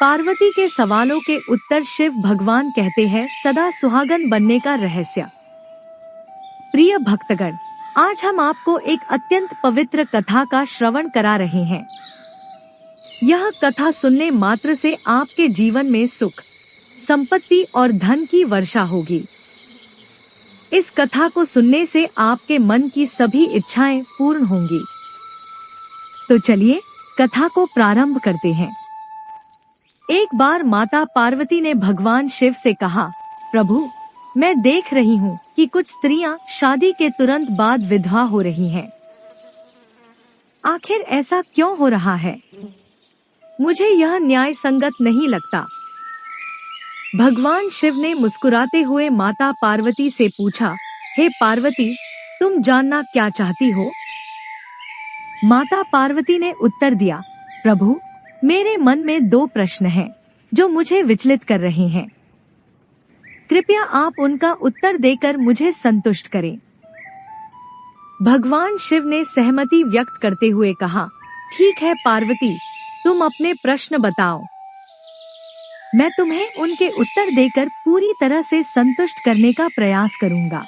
पार्वती के सवालों के उत्तर शिव भगवान कहते हैं। सदा सुहागन बनने का रहस्य। प्रिय भक्तगण, आज हम आपको एक अत्यंत पवित्र कथा का श्रवण करा रहे हैं। यह कथा सुनने मात्र से आपके जीवन में सुख, संपत्ति और धन की वर्षा होगी। इस कथा को सुनने से आपके मन की सभी इच्छाएं पूर्ण होंगी। तो चलिए कथा को प्रारंभ करते हैं। एक बार माता पार्वती ने भगवान शिव से कहा, प्रभु, मैं देख रही हूँ कि कुछ स्त्रियां शादी के तुरंत बाद विधवा हो रही हैं। आखिर ऐसा क्यों हो रहा है? मुझे यह न्याय संगत नहीं लगता। भगवान शिव ने मुस्कुराते हुए माता पार्वती से पूछा, हे पार्वती, तुम जानना क्या चाहती हो? माता पार्वती ने उत्तर दिया, प्रभु, मेरे मन में 2 प्रश्न हैं जो मुझे विचलित कर रहे हैं। कृपया आप उनका उत्तर देकर मुझे संतुष्ट करें। भगवान शिव ने सहमति व्यक्त करते हुए कहा, ठीक है पार्वती, तुम अपने प्रश्न बताओ। मैं तुम्हें उनके उत्तर देकर पूरी तरह से संतुष्ट करने का प्रयास करूंगा।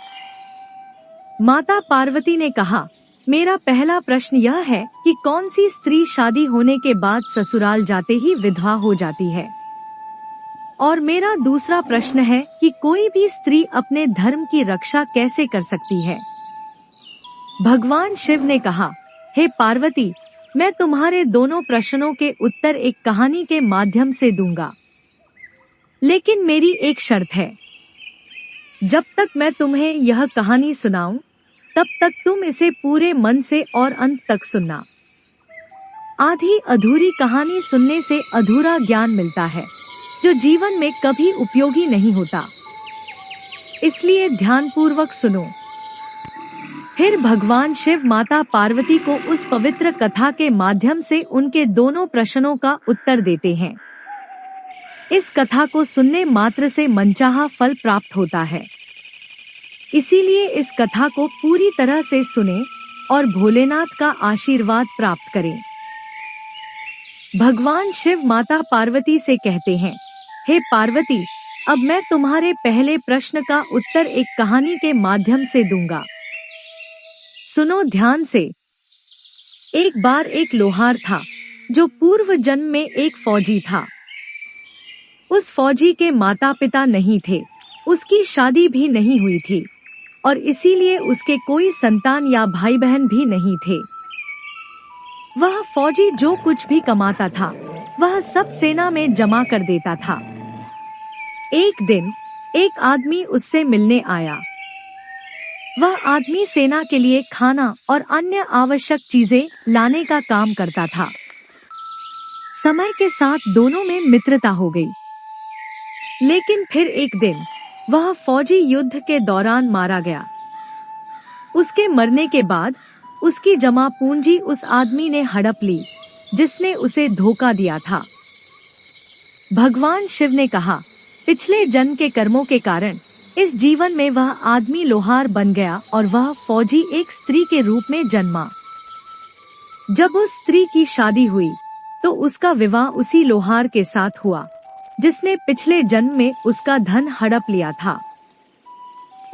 माता पार्वती ने कहा, मेरा पहला प्रश्न यह है कि कौन सी स्त्री शादी होने के बाद ससुराल जाते ही विधवा हो जाती है? और मेरा दूसरा प्रश्न है कि कोई भी स्त्री अपने धर्म की रक्षा कैसे कर सकती है? भगवान शिव ने कहा, हे पार्वती, मैं तुम्हारे दोनों प्रश्नों के उत्तर एक कहानी के माध्यम से दूंगा। लेकिन मेरी एक शर्त है। जब तक मैं तुम्हें यह कहानी सुनाऊं, तब तक तुम इसे पूरे मन से और अंत तक सुनना। आधी अधूरी कहानी सुनने से अधूरा ज्ञान मिलता है, जो जीवन में कभी उपयोगी नहीं होता। इसलिए ध्यानपूर्वक सुनो। फिर भगवान शिव माता पार्वती को उस पवित्र कथा के माध्यम से उनके दोनों प्रश्नों का उत्तर देते हैं। इस कथा को सुनने मात्र से मनचाहा फल प्राप्त होता है। इसीलिए इस कथा को पूरी तरह से सुने और भोलेनाथ का आशीर्वाद प्राप्त करें। भगवान शिव माता पार्वती से कहते हैं, हे पार्वती, अब मैं तुम्हारे पहले प्रश्न का उत्तर एक कहानी के माध्यम से दूंगा। सुनो ध्यान से। एक बार एक लोहार था जो पूर्व जन्म में एक फौजी था। उस फौजी के माता पिता नहीं थे, उसकी शादी भी नहीं हुई थी और इसीलिए उसके कोई संतान या भाई बहन भी नहीं थे। वह फौजी जो कुछ भी कमाता था, वह सब सेना में जमा कर देता था। एक दिन एक आदमी उससे मिलने आया। वह आदमी सेना के लिए खाना और अन्य आवश्यक चीजें लाने का काम करता था। समय के साथ दोनों में मित्रता हो गई। लेकिन फिर एक दिन वह फौजी युद्ध के दौरान मारा गया। उसके मरने के बाद उसकी जमा पूंजी उस आदमी ने हड़प ली, जिसने उसे धोखा दिया था। भगवान शिव ने कहा, पिछले जन्म के कर्मों के कारण इस जीवन में वह आदमी लोहार बन गया और वह फौजी एक स्त्री के रूप में जन्मा। जब उस स्त्री की शादी हुई तो उसका विवाह उसी लोहार के साथ हुआ, जिसने पिछले जन्म में उसका धन हड़प लिया था।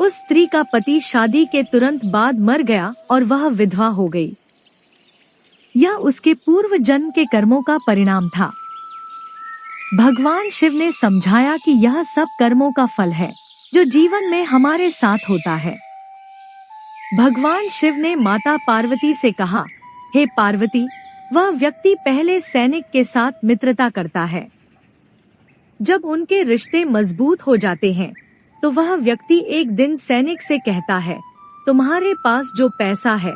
उस स्त्री का पति शादी के तुरंत बाद मर गया और वह विधवा हो गई। यह उसके पूर्व जन्म के कर्मों का परिणाम था। भगवान शिव ने समझाया कि यह सब कर्मों का फल है जो जीवन में हमारे साथ होता है। भगवान शिव ने माता पार्वती से कहा, हे पार्वती, वह व्यक्ति पहले सैनिक के साथ मित्रता करता है। जब उनके रिश्ते मजबूत हो जाते हैं तो वह व्यक्ति एक दिन सैनिक से कहता है, तुम्हारे पास जो पैसा है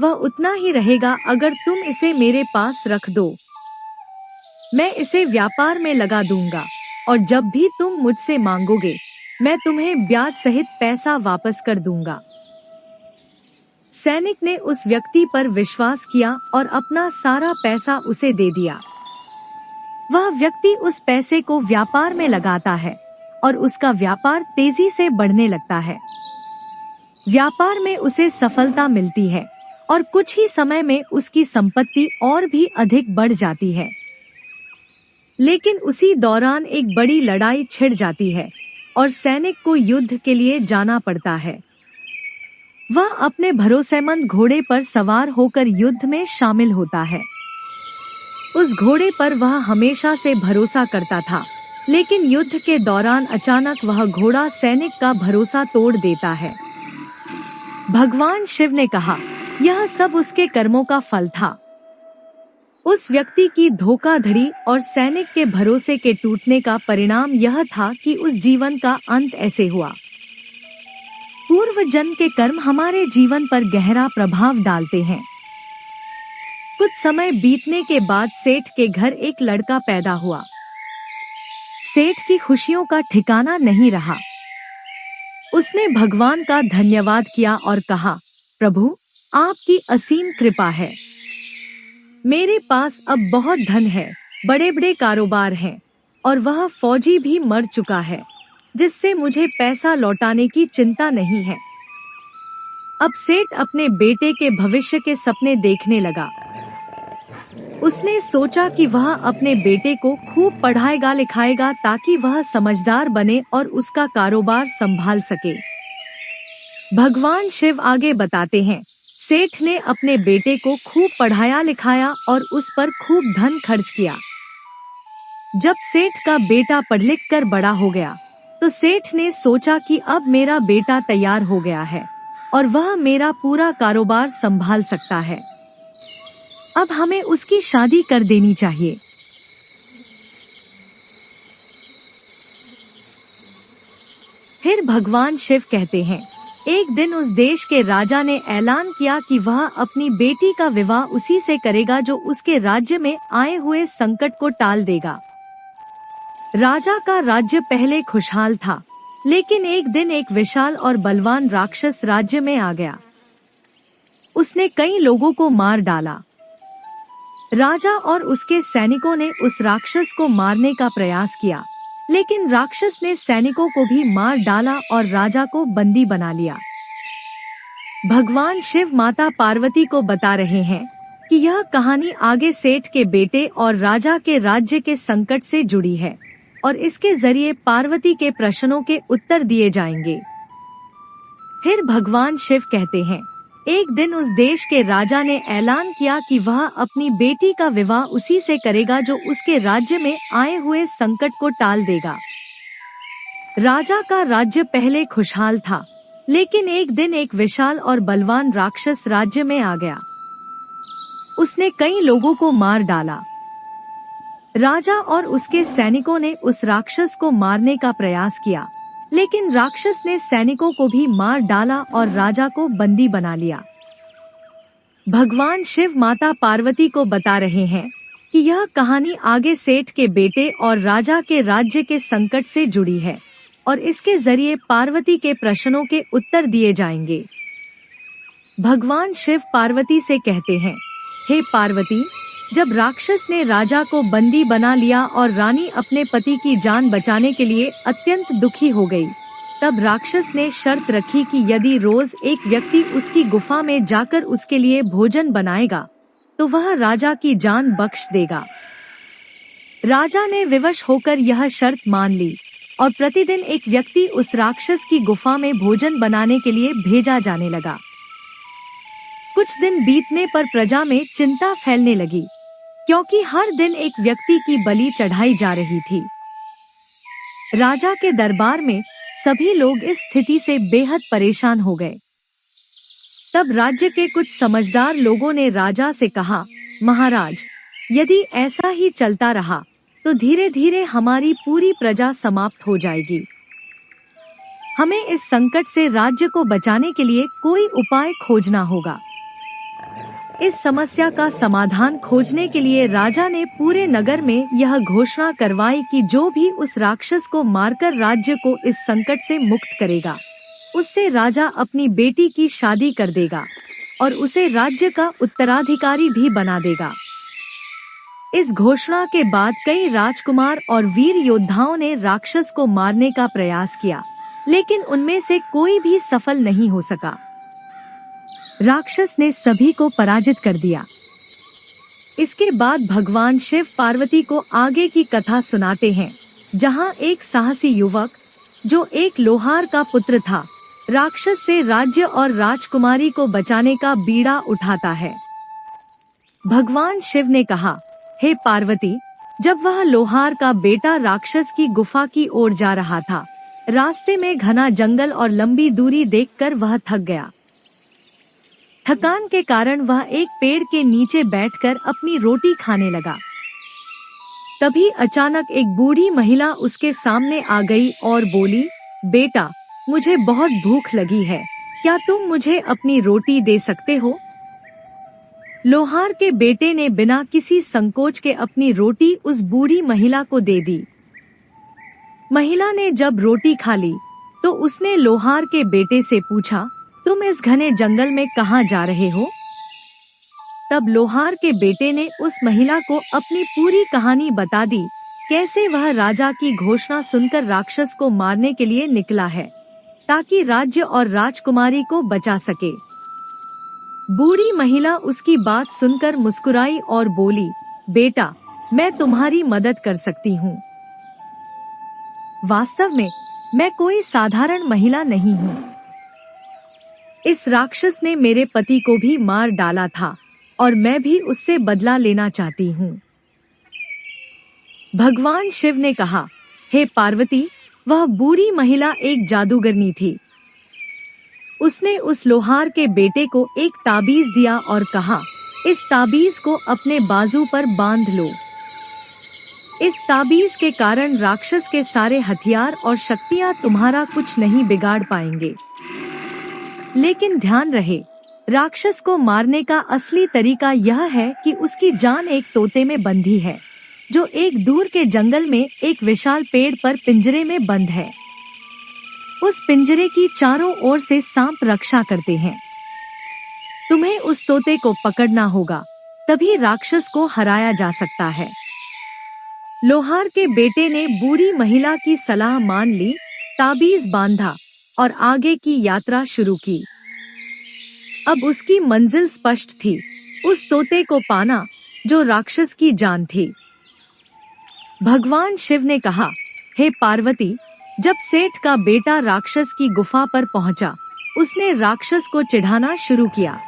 वह उतना ही रहेगा अगर तुम इसे मेरे पास रख दो। मैं इसे व्यापार में लगा दूंगा और जब भी तुम मुझसे मांगोगे मैं तुम्हें ब्याज सहित पैसा वापस कर दूंगा। सैनिक ने उस व्यक्ति पर विश्वास किया और अपना सारा पैसा उसे दे दिया। वह व्यक्ति उस पैसे को व्यापार में लगाता है और उसका व्यापार तेजी से बढ़ने लगता है। व्यापार में उसे सफलता मिलती है और कुछ ही समय में उसकी संपत्ति और भी अधिक बढ़ जाती है। लेकिन उसी दौरान एक बड़ी लड़ाई छिड़ जाती है और सैनिक को युद्ध के लिए जाना पड़ता है। वह अपने भरोसेमंद घोड़े पर सवार होकर युद्ध में शामिल होता है। उस घोड़े पर वह हमेशा से भरोसा करता था, लेकिन युद्ध के दौरान अचानक वह घोड़ा सैनिक का भरोसा तोड़ देता है। भगवान शिव ने कहा, यह सब उसके कर्मों का फल था। उस व्यक्ति की धोखाधड़ी और सैनिक के भरोसे के टूटने का परिणाम यह था कि उस जीवन का अंत ऐसे हुआ। पूर्व जन्म के कर्म हमारे जीवन पर गहरा प्रभाव डालते हैं। कुछ समय बीतने के बाद सेठ के घर एक लड़का पैदा हुआ। सेठ की खुशियों का ठिकाना नहीं रहा। उसने भगवान का धन्यवाद किया और कहा, प्रभु, आपकी असीम कृपा है। मेरे पास अब बहुत धन है, बड़े बड़े कारोबार हैं और वह फौजी भी मर चुका है, जिससे मुझे पैसा लौटाने की चिंता नहीं है। अब सेठ अपने बेटे के भविष्य के सपने देखने लगा। उसने सोचा कि वह अपने बेटे को खूब पढ़ाएगा लिखाएगा ताकि वह समझदार बने और उसका कारोबार संभाल सके। भगवान शिव आगे बताते हैं, सेठ ने अपने बेटे को खूब पढ़ाया लिखाया और उस पर खूब धन खर्च किया। जब सेठ का बेटा पढ़ लिख कर बड़ा हो गया तो सेठ ने सोचा कि अब मेरा बेटा तैयार हो गया है और वह मेरा पूरा कारोबार संभाल सकता है। अब हमें उसकी शादी कर देनी चाहिए। फिर भगवान शिव कहते हैं, एक दिन उस देश के राजा ने ऐलान किया कि वह अपनी बेटी का विवाह उसी से करेगा जो उसके राज्य में आए हुए संकट को टाल देगा। राजा का राज्य पहले खुशहाल था, लेकिन एक दिन एक विशाल और बलवान राक्षस राज्य में आ गया। उसने कई लोगों को मार डाला। राजा और उसके सैनिकों ने उस राक्षस को मारने का प्रयास किया, लेकिन राक्षस ने सैनिकों को भी मार डाला और राजा को बंदी बना लिया। भगवान शिव माता पार्वती को बता रहे हैं कि यह कहानी आगे सेठ के बेटे और राजा के राज्य के संकट से जुड़ी है और इसके जरिए पार्वती के प्रश्नों के उत्तर दिए जाएंगे। फिर भगवान शिव कहते हैं, एक दिन उस देश के राजा ने ऐलान किया कि वह अपनी बेटी का विवाह उसी से करेगा जो उसके राज्य में आए हुए संकट को टाल देगा। राजा का राज्य पहले खुशहाल था, लेकिन एक दिन एक विशाल और बलवान राक्षस राज्य में आ गया। उसने कई लोगों को मार डाला। राजा और उसके सैनिकों ने उस राक्षस को मारने का प्रयास किया, लेकिन राक्षस ने सैनिकों को भी मार डाला और राजा को बंदी बना लिया। भगवान शिव माता पार्वती को बता रहे हैं कि यह कहानी आगे सेठ के बेटे और राजा के राज्य के संकट से जुड़ी है और इसके जरिए पार्वती के प्रश्नों के उत्तर दिए जाएंगे। भगवान शिव पार्वती से कहते हैं, हे पार्वती, जब राक्षस ने राजा को बंदी बना लिया और रानी अपने पति की जान बचाने के लिए अत्यंत दुखी हो गई, तब राक्षस ने शर्त रखी कि यदि रोज एक व्यक्ति उसकी गुफा में जाकर उसके लिए भोजन बनाएगा तो वह राजा की जान बख्श देगा। राजा ने विवश होकर यह शर्त मान ली और प्रतिदिन एक व्यक्ति उस राक्षस की गुफा में भोजन बनाने के लिए भेजा जाने लगा। कुछ दिन बीतने पर प्रजा में चिंता फैलने लगी, क्योंकि हर दिन एक व्यक्ति की बलि चढ़ाई जा रही थी। राजा के दरबार में सभी लोग इस स्थिति से बेहद परेशान हो गए। तब राज्य के कुछ समझदार लोगों ने राजा से कहा, महाराज, यदि ऐसा ही चलता रहा तो धीरे धीरे हमारी पूरी प्रजा समाप्त हो जाएगी। हमें इस संकट से राज्य को बचाने के लिए कोई उपाय खोजना होगा। इस समस्या का समाधान खोजने के लिए राजा ने पूरे नगर में यह घोषणा करवाई कि जो भी उस राक्षस को मारकर राज्य को इस संकट से मुक्त करेगा, उससे राजा अपनी बेटी की शादी कर देगा और उसे राज्य का उत्तराधिकारी भी बना देगा। इस घोषणा के बाद कई राजकुमार और वीर योद्धाओं ने राक्षस को मारने का प्रयास किया, लेकिन उनमें से कोई भी सफल नहीं हो सका। राक्षस ने सभी को पराजित कर दिया। इसके बाद भगवान शिव पार्वती को आगे की कथा सुनाते हैं, जहां एक साहसी युवक, जो एक लोहार का पुत्र था, राक्षस से राज्य और राजकुमारी को बचाने का बीड़ा उठाता है। भगवान शिव ने कहा, हे पार्वती, जब वह लोहार का बेटा राक्षस की गुफा की ओर जा रहा था, रास्ते में घना जंगल और लंबी दूरी देखकर वह थक गया। थकान के कारण वह एक पेड़ के नीचे बैठकर अपनी रोटी खाने लगा। तभी अचानक एक बूढ़ी महिला उसके सामने आ गई और बोली, बेटा, मुझे बहुत भूख लगी है, क्या तुम मुझे अपनी रोटी दे सकते हो? लोहार के बेटे ने बिना किसी संकोच के अपनी रोटी उस बूढ़ी महिला को दे दी। महिला ने जब रोटी खा ली तो उसने लोहार के बेटे से पूछा, तुम इस घने जंगल में कहाँ जा रहे हो? तब लोहार के बेटे ने उस महिला को अपनी पूरी कहानी बता दी, कैसे वह राजा की घोषणा सुनकर राक्षस को मारने के लिए निकला है, ताकि राज्य और राजकुमारी को बचा सके। बूढ़ी महिला उसकी बात सुनकर मुस्कुराई और बोली, बेटा, मैं तुम्हारी मदद कर सकती हूँ। वास्तव में मैं कोई साधारण महिला नहीं हूँ। इस राक्षस ने मेरे पति को भी मार डाला था और मैं भी उससे बदला लेना चाहती हूँ। भगवान शिव ने कहा, हे पार्वती, वह बूढ़ी महिला एक जादूगरनी थी। उसने उस लोहार के बेटे को एक ताबीज दिया और कहा, इस ताबीज को अपने बाजू पर बांध लो। इस ताबीज के कारण राक्षस के सारे हथियार और शक्तियां तुम्हारा कुछ नहीं बिगाड़ पाएंगे। लेकिन ध्यान रहे, राक्षस को मारने का असली तरीका यह है कि उसकी जान एक तोते में बंधी है, जो एक दूर के जंगल में एक विशाल पेड़ पर पिंजरे में बंद है। उस पिंजरे की चारों ओर से सांप रक्षा करते हैं। तुम्हें उस तोते को पकड़ना होगा, तभी राक्षस को हराया जा सकता है। लोहार के बेटे ने बूढ़ी महिला की सलाह मान ली, ताबीज बांधा और आगे की यात्रा शुरू की। अब उसकी मंजिल स्पष्ट थी, उस तोते को पाना जो राक्षस की जान थी। भगवान शिव ने कहा, हे पार्वती, जब सेठ का बेटा राक्षस की गुफा पर पहुंचा, उसने राक्षस को चिढ़ाना शुरू किया।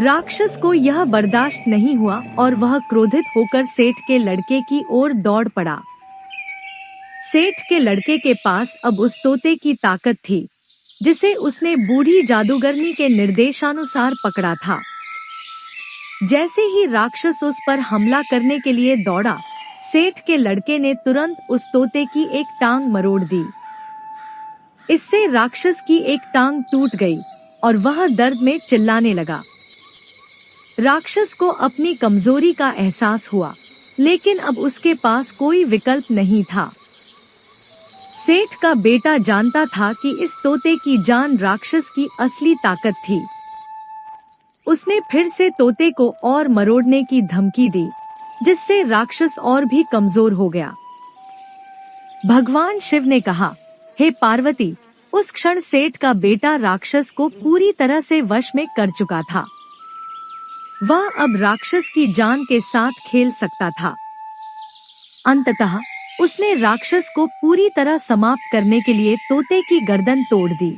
राक्षस को यह बर्दाश्त नहीं हुआ और वह क्रोधित होकर सेठ के लड़के की ओर दौड़ पड़ा। सेठ के लड़के के पास अब उस तोते की ताकत थी, जिसे उसने बूढ़ी जादूगरनी के निर्देशानुसार पकड़ा था। जैसे ही राक्षस उस पर हमला करने के लिए दौड़ा, सेठ के लड़के ने तुरंत उस तोते की एक टांग मरोड़ दी। इससे राक्षस की एक टांग टूट गई और वह दर्द में चिल्लाने लगा। राक्षस को अपनी कमजोरी का एहसास हुआ, लेकिन अब उसके पास कोई विकल्प नहीं था। सेठ का बेटा जानता था कि इस तोते की जान राक्षस की असली ताकत थी। उसने फिर से तोते को और मरोड़ने की धमकी दी, जिससे राक्षस और भी कमजोर हो गया। भगवान शिव ने कहा, हे पार्वती, उस क्षण सेठ का बेटा राक्षस को पूरी तरह से वश में कर चुका था। वह अब राक्षस की जान के साथ खेल सकता था। अंततः उसने राक्षस को पूरी तरह समाप्त करने के लिए तोते की गर्दन तोड़ दी।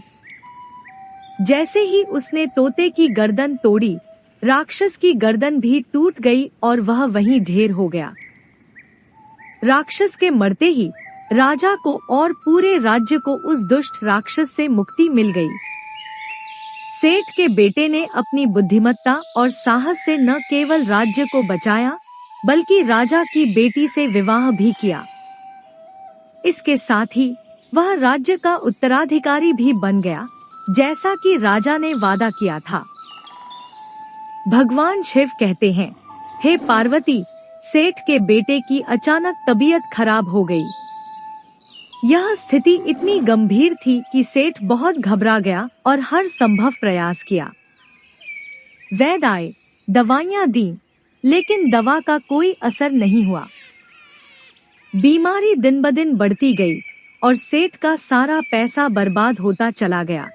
जैसे ही उसने तोते की गर्दन तोड़ी, राक्षस की गर्दन भी टूट गई और वह वहीं ढेर हो गया। राक्षस के मरते ही राजा को और पूरे राज्य को उस दुष्ट राक्षस से मुक्ति मिल गई। सेठ के बेटे ने अपनी बुद्धिमत्ता और साहस से न केवल राज्य को बचाया, बल्कि राजा की बेटी से विवाह भी किया। इसके साथ ही वह राज्य का उत्तराधिकारी भी बन गया, जैसा कि राजा ने वादा किया था। भगवान शिव कहते हैं, हे पार्वती, सेठ के बेटे की अचानक तबीयत खराब हो गई। यह स्थिति इतनी गंभीर थी कि सेठ बहुत घबरा गया और हर संभव प्रयास किया। वैद्य आए, दवाइयां दी, लेकिन दवा का कोई असर नहीं हुआ। बीमारी दिन ब दिन बढ़ती गई और सेठ का सारा पैसा बर्बाद होता चला गया।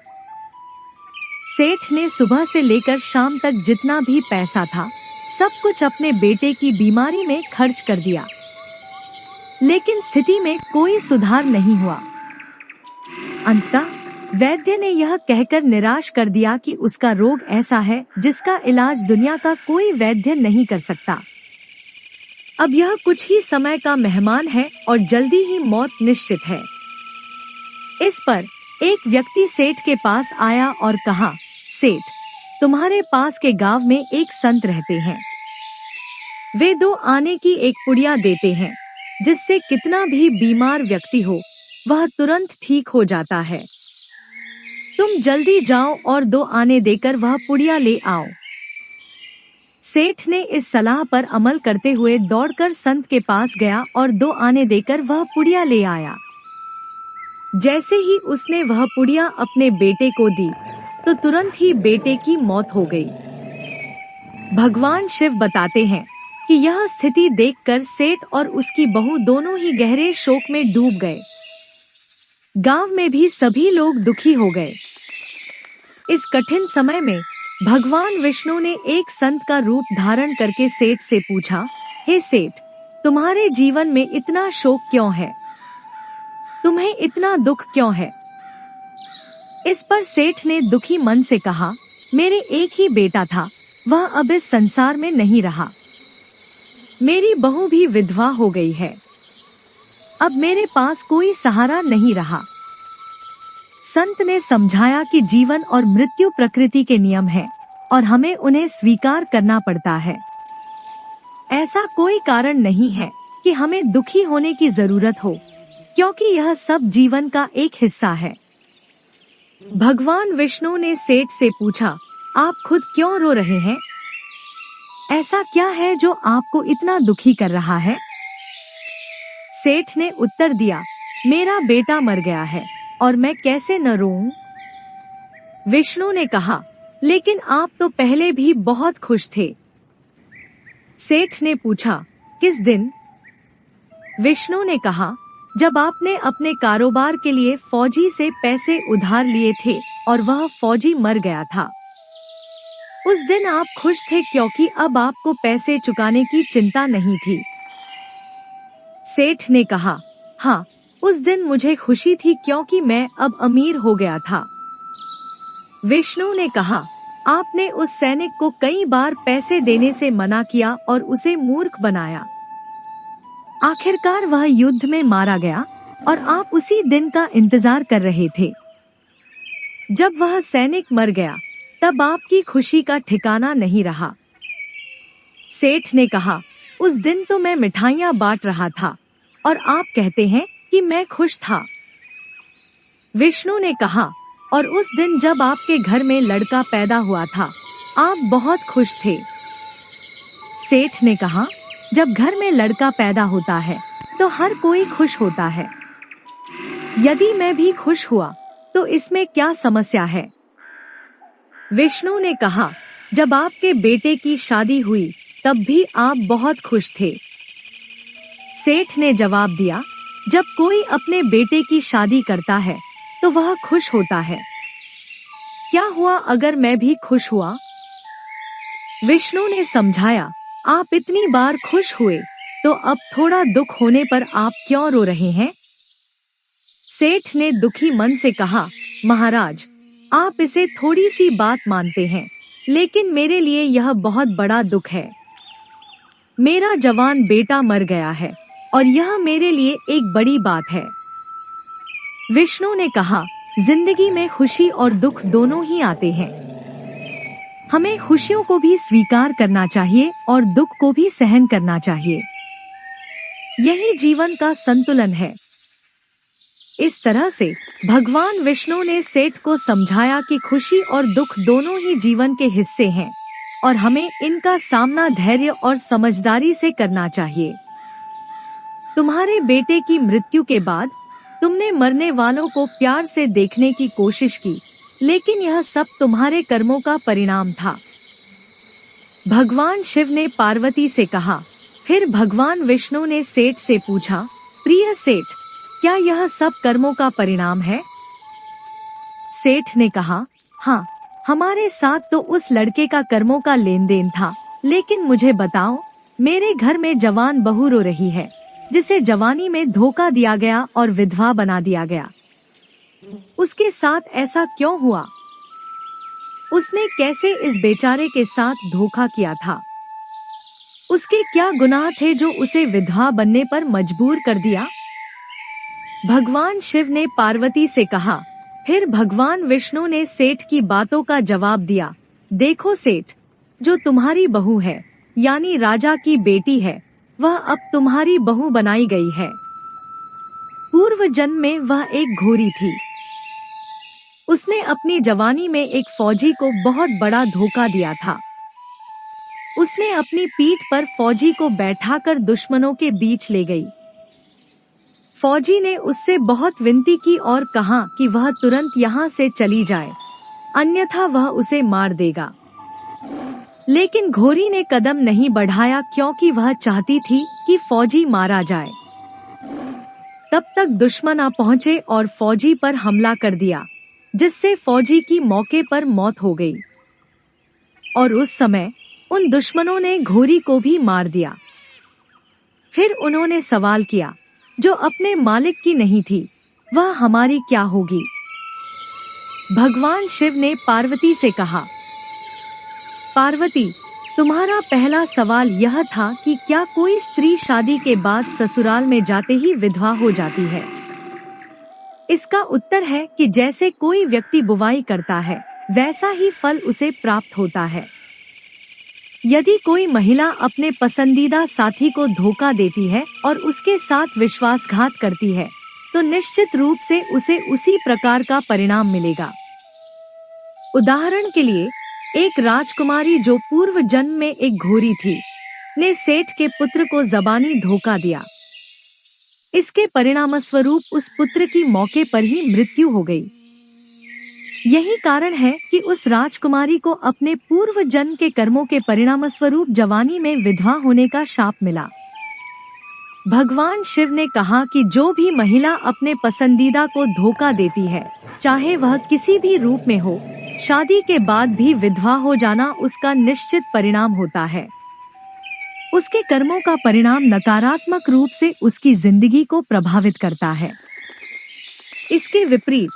सेठ ने सुबह से लेकर शाम तक जितना भी पैसा था, सब कुछ अपने बेटे की बीमारी में खर्च कर दिया, लेकिन स्थिति में कोई सुधार नहीं हुआ। अंततः वैद्य ने यह कहकर निराश कर दिया कि उसका रोग ऐसा है जिसका इलाज दुनिया का कोई वैद्य नहीं कर सकता। अब यह कुछ ही समय का मेहमान है और जल्दी ही मौत निश्चित है। इस पर एक व्यक्ति सेठ के पास आया और कहा, सेठ, तुम्हारे पास के गांव में एक संत रहते हैं। वे 2 आने की एक पुड़िया देते हैं, जिससे कितना भी बीमार व्यक्ति हो वह तुरंत ठीक हो जाता है। तुम जल्दी जाओ और 2 आने देकर वह पुड़िया ले आओ। सेठ ने इस सलाह पर अमल करते हुए दौड़कर संत के पास गया और 2 आने देकर वह पुड़िया ले आया। जैसे ही उसने वह पुड़िया अपने बेटे को दी तो तुरंत ही बेटे की मौत हो गई। भगवान शिव बताते हैं कि यह स्थिति देखकर सेठ और उसकी बहू दोनों ही गहरे शोक में डूब गए। गांव में भी सभी लोग दुखी हो गए। इस कठिन समय में भगवान विष्णु ने एक संत का रूप धारण करके सेठ से पूछा, हे सेठ, तुम्हारे जीवन में इतना शोक क्यों है? तुम्हें इतना दुख क्यों है? इस पर सेठ ने दुखी मन से कहा, मेरे एक ही बेटा था, वह अब इस संसार में नहीं रहा। मेरी बहू भी विधवा हो गई है। अब मेरे पास कोई सहारा नहीं रहा। संत ने समझाया कि जीवन और मृत्यु प्रकृति के नियम हैं और हमें उन्हें स्वीकार करना पड़ता है। ऐसा कोई कारण नहीं है कि हमें दुखी होने की जरूरत हो, क्योंकि यह सब जीवन का एक हिस्सा है। भगवान विष्णु ने सेठ से पूछा, आप खुद क्यों रो रहे हैं? ऐसा क्या है जो आपको इतना दुखी कर रहा है? सेठ ने उत्तर दिया, मेरा बेटा मर गया है और मैं कैसे न रोऊं? विष्णु ने कहा, लेकिन आप तो पहले भी बहुत खुश थे। सेठ ने पूछा, किस दिन? विष्णु ने कहा, जब आपने अपने कारोबार के लिए फौजी से पैसे उधार लिए थे और वह फौजी मर गया था। उस दिन आप खुश थे क्योंकि अब आपको पैसे चुकाने की चिंता नहीं थी। सेठ ने कहा, हाँ, उस दिन मुझे खुशी थी क्योंकि मैं अब अमीर हो गया था। विष्णु ने कहा, आपने उस सैनिक को कई बार पैसे देने से मना किया और उसे मूर्ख बनाया। आखिरकार वह युद्ध में मारा गया और आप उसी दिन का इंतजार कर रहे थे। जब वह सैनिक मर गया तब आपकी खुशी का ठिकाना नहीं रहा। सेठ ने कहा, उस दिन तो मैं मिठाइयाँ बांट रहा था और आप कहते हैं कि मैं खुश था। विष्णु ने कहा, और उस दिन जब आपके घर में लड़का पैदा हुआ था आप बहुत खुश थे। सेठ ने कहा, जब घर में लड़का पैदा होता है तो हर कोई खुश होता है। यदि मैं भी खुश हुआ तो इसमें क्या समस्या है? विष्णु ने कहा, जब आपके बेटे की शादी हुई तब भी आप बहुत खुश थे। सेठ ने जवाब दिया, जब कोई अपने बेटे की शादी करता है तो वह खुश होता है। क्या हुआ अगर मैं भी खुश हुआ? विष्णु ने समझाया, आप इतनी बार खुश हुए तो अब थोड़ा दुख होने पर आप क्यों रो रहे हैं? सेठ ने दुखी मन से कहा, महाराज, आप इसे थोड़ी सी बात मानते हैं, लेकिन मेरे लिए यह बहुत बड़ा दुख है। मेरा जवान बेटा मर गया है और यह मेरे लिए एक बड़ी बात है। विष्णु ने कहा, जिंदगी में खुशी और दुख दोनों ही आते हैं। हमें खुशियों को भी स्वीकार करना चाहिए और दुख को भी सहन करना चाहिए। यही जीवन का संतुलन है। इस तरह से भगवान विष्णु ने सेठ को समझाया कि खुशी और दुख दोनों ही जीवन के हिस्से हैं और हमें इनका सामना धैर्य और समझदारी से करना चाहिए। तुम्हारे बेटे की मृत्यु के बाद तुमने मरने वालों को प्यार से देखने की कोशिश की, लेकिन यह सब तुम्हारे कर्मों का परिणाम था। भगवान शिव ने पार्वती से कहा। फिर भगवान विष्णु ने सेठ से पूछा, प्रिय सेठ, क्या यह सब कर्मों का परिणाम है? सेठ ने कहा, हाँ, हमारे साथ तो उस लड़के का कर्मों का लेन देन था, लेकिन मुझे बताओ, मेरे घर में जवान बहू रो रही है, जिसे जवानी में धोखा दिया गया और विधवा बना दिया गया। उसके साथ ऐसा क्यों हुआ? उसने कैसे इस बेचारे के साथ धोखा किया था? उसके क्या गुनाह थे जो उसे विधवा बनने पर मजबूर कर दिया? भगवान शिव ने पार्वती से कहा। फिर भगवान विष्णु ने सेठ की बातों का जवाब दिया। देखो सेठ, जो तुम्हारी बहू है, यानी राजा की बेटी है, वह अब तुम्हारी बहू बनाई गई है। पूर्व जन्म में वह एक घोरी थी। उसने अपनी जवानी में एक फौजी को बहुत बड़ा धोखा दिया था। उसने अपनी पीठ पर फौजी को बैठाकर दुश्मनों के बीच ले गई। फौजी ने उससे बहुत विनती की और कहा कि वह तुरंत यहाँ से चली जाए, अन्यथा वह उसे मार देगा। लेकिन घोरी ने कदम नहीं बढ़ाया, क्योंकि वह चाहती थी कि फौजी मारा जाए। तब तक दुश्मन आ पहुँचे और फौजी पर हमला कर दिया, जिससे फौजी की मौके पर मौत हो गई। और उस समय उन दुश्मनों ने घोरी को भी मार दिया। फिर उन्होंने सवाल किया, जो अपने मालिक की नहीं थी, वह हमारी क्या होगी? भगवान शिव ने पार्वती से कहा, पार्वती, तुम्हारा पहला सवाल यह था कि क्या कोई स्त्री शादी के बाद ससुराल में जाते ही विधवा हो जाती है। इसका उत्तर है कि जैसे कोई व्यक्ति बुवाई करता है, वैसा ही फल उसे प्राप्त होता है। यदि कोई महिला अपने पसंदीदा साथी को धोखा देती है और उसके साथ विश्वासघात करती है, तो निश्चित रूप से उसे उसी प्रकार का परिणाम मिलेगा। उदाहरण के लिए, एक राजकुमारी जो पूर्व जन्म में एक घोरी थी, ने सेठ के पुत्र को ज़बानी धोखा दिया। इसके परिणामस्वरूप उस पुत्र की मौके पर ही मृत्यु हो गई। यही कारण है कि उस राजकुमारी को अपने पूर्व जन्म के कर्मों के परिणामस्वरूप जवानी में विधवा होने का शाप मिला। भगवान शिव ने कहा कि जो भी महिला अपने पसंदीदा को धोखा देती है, चाहे वह किसी भी रूप में हो, शादी के बाद भी विधवा हो जाना उसका निश्चित परिणाम होता है। उसके कर्मों का परिणाम नकारात्मक रूप से उसकी जिंदगी को प्रभावित करता है। इसके विपरीत,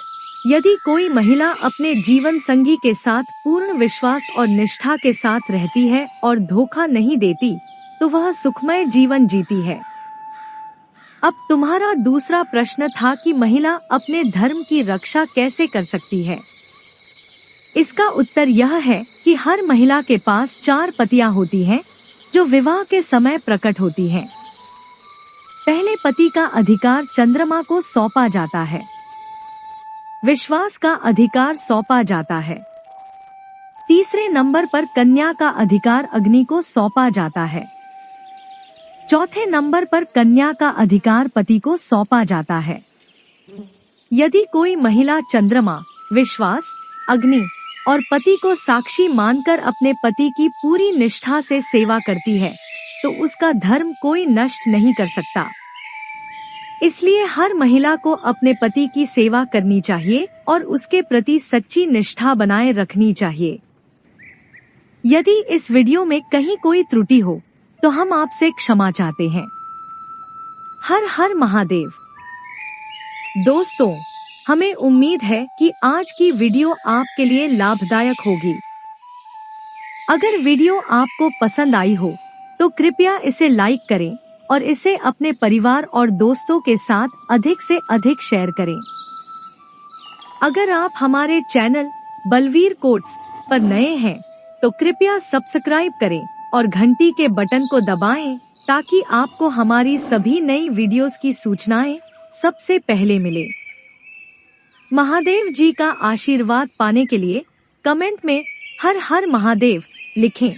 यदि कोई महिला अपने जीवन संगी के साथ पूर्ण विश्वास और निष्ठा के साथ रहती है और धोखा नहीं देती, तो वह सुखमय जीवन जीती है। अब तुम्हारा दूसरा प्रश्न था कि महिला अपने धर्म की रक्षा कैसे कर सकती है। इसका उत्तर यह है कि हर महिला के पास 4 पतियां होती हैं, जो विवाह के समय प्रकट होती हैं। पहले पति का अधिकार चंद्रमा को सौंपा जाता है। विश्वास का अधिकार सौंपा जाता है। तीसरे नंबर पर कन्या का अधिकार अग्नि को सौंपा जाता है। चौथे नंबर पर कन्या का अधिकार पति को सौंपा जाता है। यदि कोई महिला चंद्रमा, विश्वास, अग्नि और पति को साक्षी मानकर अपने पति की पूरी निष्ठा से सेवा करती है, तो उसका धर्म कोई नष्ट नहीं कर सकता। इसलिए हर महिला को अपने पति की सेवा करनी चाहिए और उसके प्रति सच्ची निष्ठा बनाए रखनी चाहिए। यदि इस वीडियो में कहीं कोई त्रुटि हो, तो हम आपसे क्षमा चाहते हैं। हर हर महादेव। दोस्तों, हमें उम्मीद है कि आज की वीडियो आपके लिए लाभदायक होगी। अगर वीडियो आपको पसंद आई हो, तो कृपया इसे लाइक करें और इसे अपने परिवार और दोस्तों के साथ अधिक से अधिक शेयर करें। अगर आप हमारे चैनल बलवीर कोट्स पर नए हैं, तो कृपया सब्सक्राइब करें और घंटी के बटन को दबाएं, ताकि आपको हमारी सभी नई वीडियोस की सूचनाएं सबसे पहले मिले। महादेव जी का आशीर्वाद पाने के लिए कमेंट में हर हर महादेव लिखें।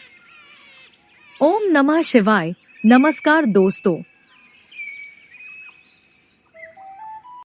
ओम नमः शिवाय। नमस्कार दोस्तों।